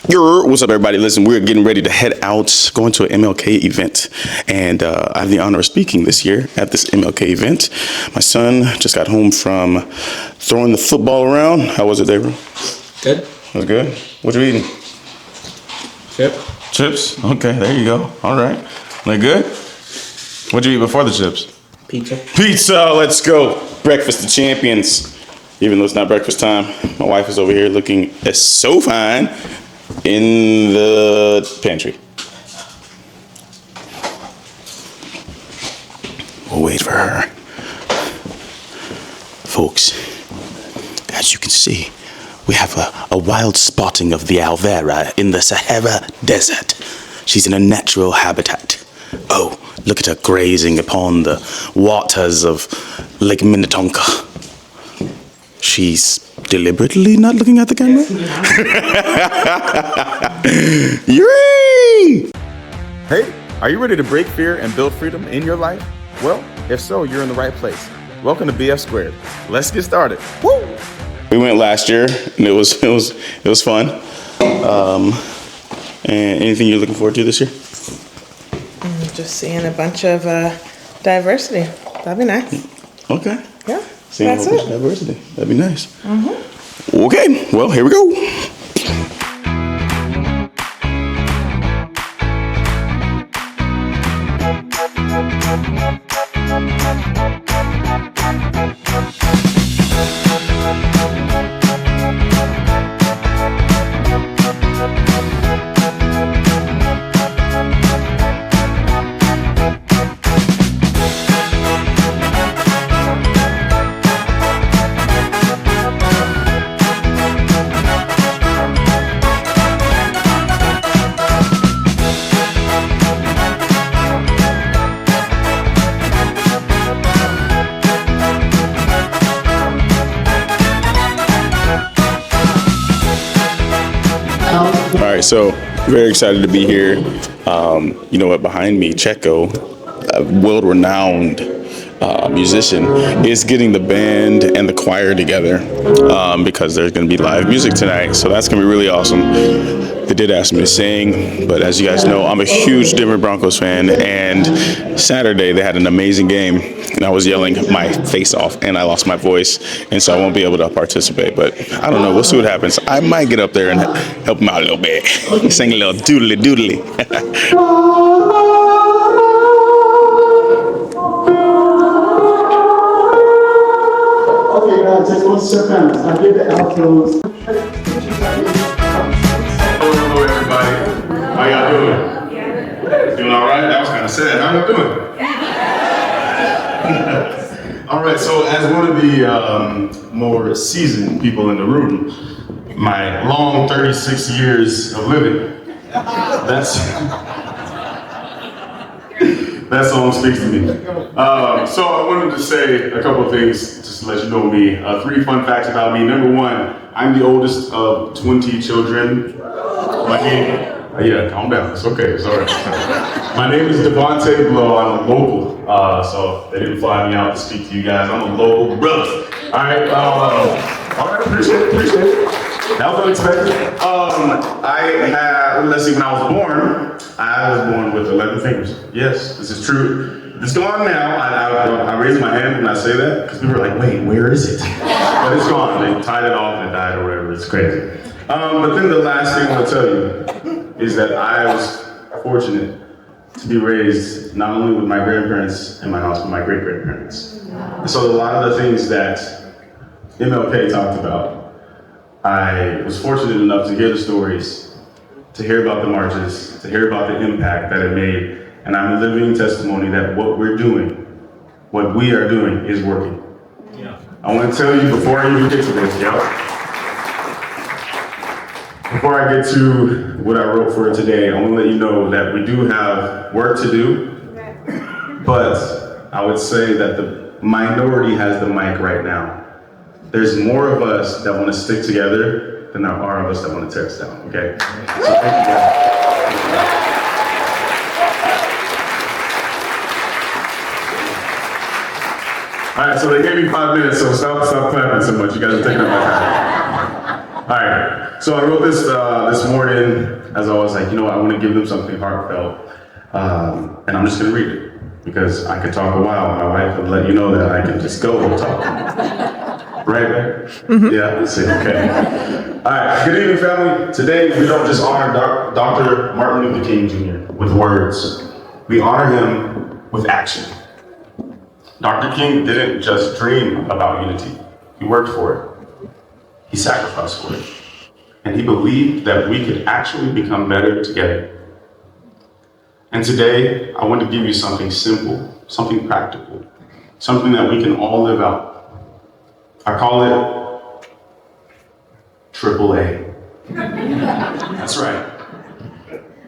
What's up, everybody? Listen, we're getting ready to head out, going to an MLK event. And I have the honor of speaking this year at this MLK event. My son just got home from throwing the football around. How was it, David? Good. It was good? What you eating? Chips? Okay, there you go. All right. They good? What'd you eat before the chips? Pizza, let's go. Breakfast of champions. Even though it's not breakfast time, my wife is over here looking so fine in the pantry. We'll wait for her. Folks, as you can see, we have a wild spotting of the Alvera in the Sahara Desert. She's in a natural habitat. Oh, look at her grazing upon the waters of Lake Minnetonka. She's deliberately not looking at the camera? Yay! Hey, are you ready to break fear and build freedom in your life? Well, if so, you're in the right place. Welcome to BF Squared. Let's get started. Woo! We went last year, and it was fun. And anything you're looking forward to this year? Just seeing a bunch of diversity. That'd be nice. Okay. Yeah. Seeing a that's whole bunch it. of diversity. That'd be nice. Okay, well, here we go. All right, so very excited to be here. You know what? Behind me, Checo, a world-renowned musician, is getting the band and the choir together because there's going to be live music tonight. So that's going to be really awesome. They did ask me to sing, but as you guys know, I'm a huge Denver Broncos fan. And Saturday they had an amazing game, and I was yelling my face off, and I lost my voice, and so I won't be able to participate. But I don't know. We'll see what happens. I might get up there and help them out a little bit, sing a little doodly doodly. Okay, guys, just 1 second. I'll give the outros. Hello, everybody. How y'all doing? Doing all right? That was kind of sad. How y'all doing? All right, so as one of the more seasoned people in the room, my long 36 years of living, that song speaks to me. So I wanted to say a couple of things just to let you know me. 3 fun facts about me. Number 1, I'm the oldest of 20 children. My name, yeah, calm down. It's okay. It's all right. My name is Devante Blow. I'm a local, so they didn't fly me out to speak to you guys. I'm a local brother. All right. All right. Appreciate it. That was unexpected. Let's see, when I was born with 11 fingers. Yes, this is true. It's gone now. I raise my hand when I say that because people are like, wait, where is it? But it's gone. They tied it off and it died or whatever. It's crazy. But then the last thing I want to tell you is that I was fortunate to be raised not only with my grandparents in my house, but my great-grandparents. And so a lot of the things that MLK talked about, I was fortunate enough to hear the stories, to hear about the marches, to hear about the impact that it made. And I'm a living testimony that what we are doing is working. Yeah. I want to tell you before I even get to this, before I get to what I wrote for today, I want to let you know that we do have work to do, but I would say that the minority has the mic right now. There's more of us that want to stick together than there are of us that want to tear us down, okay? So thank you guys. All right, so they gave me 5 minutes, so stop clapping so much. You guys are taking up my time. All right, So I wrote this this morning as I was like, you know what, I want to give them something heartfelt. And I'm just going to read it because I could talk a while. My wife would let you know that I can just go and talk. Right, man? Yeah, let's see, okay. All right, good evening, family. Today, we don't just honor Dr. Martin Luther King Jr. with words. We honor him with action. Dr. King didn't just dream about unity. He worked for it. He sacrificed for it. And he believed that we could actually become better together. And today, I want to give you something simple, something practical, something that we can all live out. I call it AAA. That's right.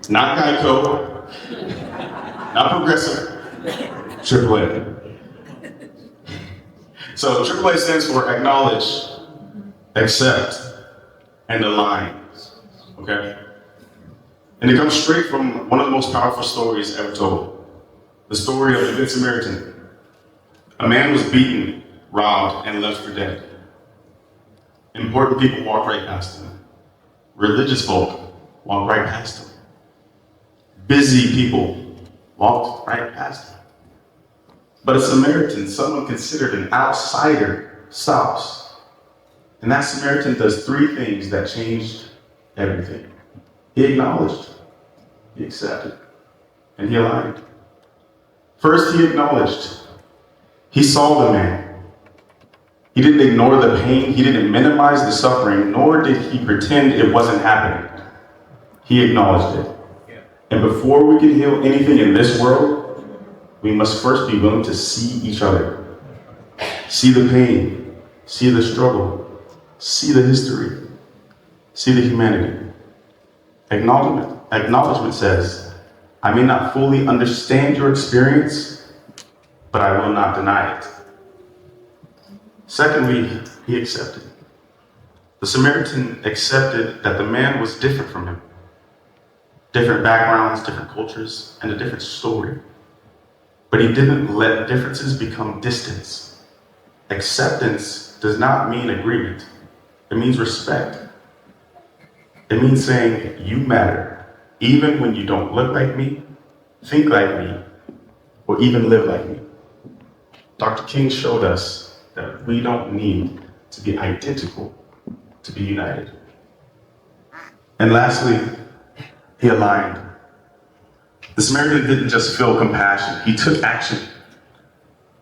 Not Geico, not Progressive, AAA. So AAA stands for acknowledge, accept, and align, okay? And it comes straight from one of the most powerful stories ever told. The story of the Good Samaritan. A man was beaten, robbed, and left for dead. Important people walked right past him. Religious folk walked right past him. Busy people walked right past him. But a Samaritan, someone considered an outsider, stops. And that Samaritan does three things that changed everything. He acknowledged, he accepted, and he aligned. First, he acknowledged. He saw the man. He didn't ignore the pain, he didn't minimize the suffering, nor did he pretend it wasn't happening. He acknowledged it. And before we can heal anything in this world, we must first be willing to see each other. See the pain, see the struggle, see the history, see the humanity. Acknowledgement says, I may not fully understand your experience, but I will not deny it. Secondly, he accepted. The Samaritan accepted that the man was different from him. Different backgrounds, different cultures, and a different story. But he didn't let differences become distance. Acceptance does not mean agreement. It means respect. It means saying, you matter, even when you don't look like me, think like me, or even live like me. Dr. King showed us that we don't need to be identical to be united. And lastly, he aligned. The Samaritan didn't just feel compassion, he took action.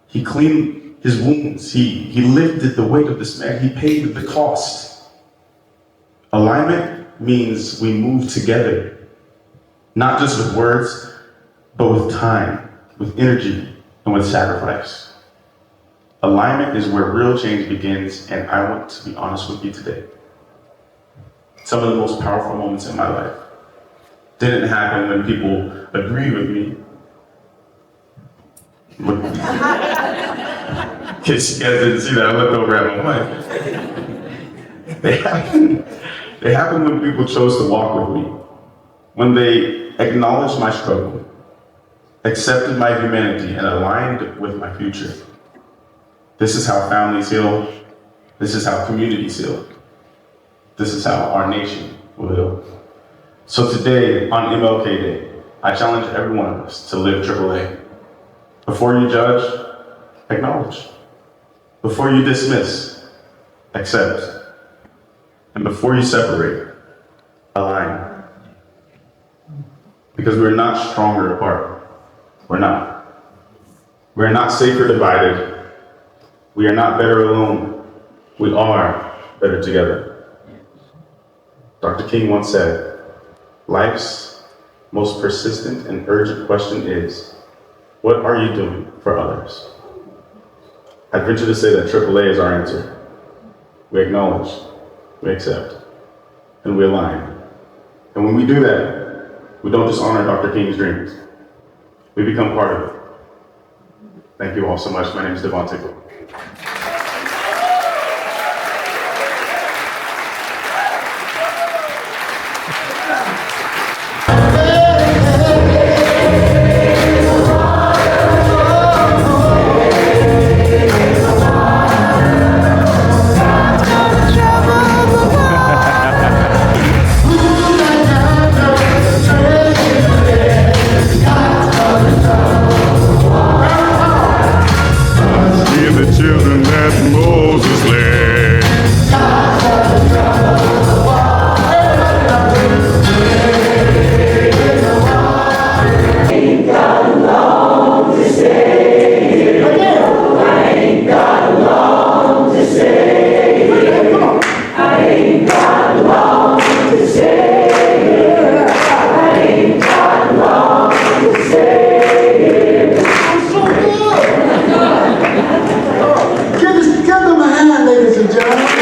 He cleaned his wounds, he lifted the weight of this man, he paid the cost. Alignment means we move together, not just with words, but with time, with energy, and with sacrifice. Alignment is where real change begins, and I want to be honest with you today. Some of the most powerful moments in my life didn't happen when people agreed with me. In case you guys didn't see that, I looked over at my wife. They happened when people chose to walk with me. When they acknowledged my struggle, accepted my humanity, and aligned with my future. This is how families heal. This is how communities heal. This is how our nation will heal. So today, on MLK Day, I challenge every one of us to live AAA. Before you judge, acknowledge. Before you dismiss, accept. And before you separate, align. Because we're not stronger apart. We're not. We're not safer divided. We are not better alone. We are better together. Dr. King once said, life's most persistent and urgent question is, what are you doing for others? I'd venture to say that AAA is our answer. We acknowledge, we accept, and we align. And when we do that, we don't just honor Dr. King's dreams. We become part of it. Thank you all so much. My name is Devante Blow. job.